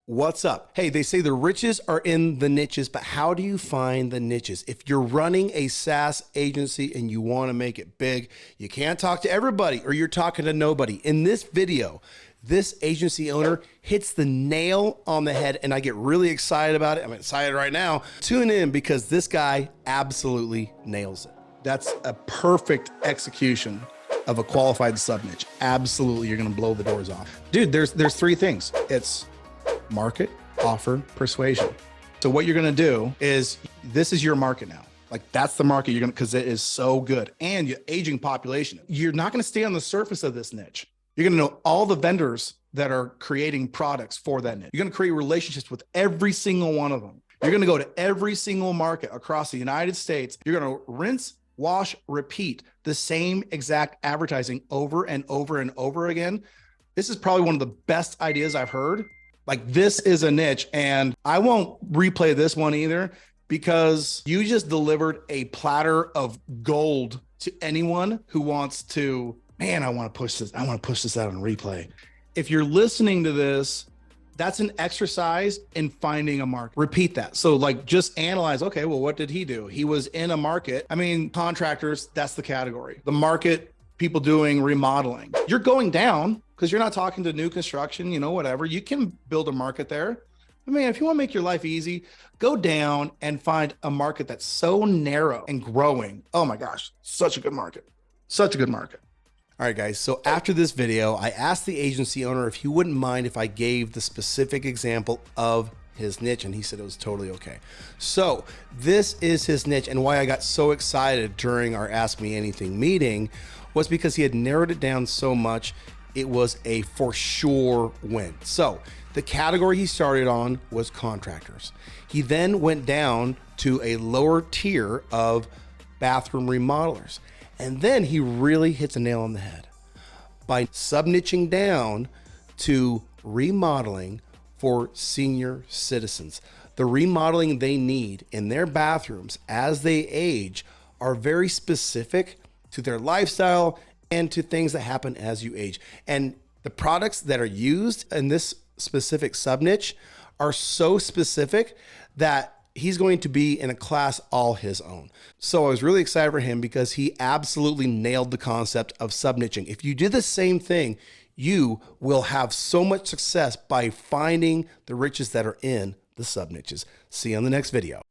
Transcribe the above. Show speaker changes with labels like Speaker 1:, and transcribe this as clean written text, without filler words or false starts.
Speaker 1: What's up? Hey, they say the riches are in the niches, but how do you find the niches? If you're running a SaaS agency and you want to make it big, you can't talk to everybody or you're talking to nobody. In this video, this agency owner hits the nail on the head and I get really excited about it. I'm excited right now. Tune in because this guy absolutely nails it. That's a perfect execution of a qualified sub niche. Absolutely, you're going to blow the doors off. Dude, there's three things. It's market, offer, persuasion. So what you're going to do is, this is your market now. Like that's the market you're going to, because it is so good. And your aging population. You're not going to stay on the surface of this niche. You're going to know all the vendors that are creating products for that niche. You're going to create relationships with every single one of them. You're going to go to every single market across the United States. You're going to rinse, wash, repeat the same exact advertising over and over and over again. This is probably one of the best ideas I've heard. Like this is a niche, and I won't replay this one either because you just delivered a platter of gold to anyone who wants to, man, I want to push this. I want to push this out on replay. If you're listening to this, that's an exercise in finding a market. Repeat that. So like just analyze, okay, well, what did he do? He was in a market. I mean, contractors, that's the category. The market, people doing remodeling. You're going down because you're not talking to new construction, you know, whatever. You can build a market there. I mean, if you want to make your life easy, go down and find a market that's so narrow and growing. Oh my gosh, such a good market. Such a good market. All right, guys. So after this video, I asked the agency owner if he wouldn't mind if I gave the specific example of his niche, and he said it was totally okay. So this is his niche, and why I got so excited during our Ask Me Anything meeting was because he had narrowed it down so much. It was a for sure win. So the category he started on was contractors. He then went down to a lower tier of bathroom remodelers. And then he really hits a nail on the head by sub-niching down to remodeling for senior citizens. The remodeling they need in their bathrooms as they age are very specific to their lifestyle and to things that happen as you age. And the products that are used in this specific sub-niche are so specific that he's going to be in a class all his own. So I was really excited for him because he absolutely nailed the concept of sub-niching. If you do the same thing, you will have so much success by finding the riches that are in the sub-niches. See you on the next video.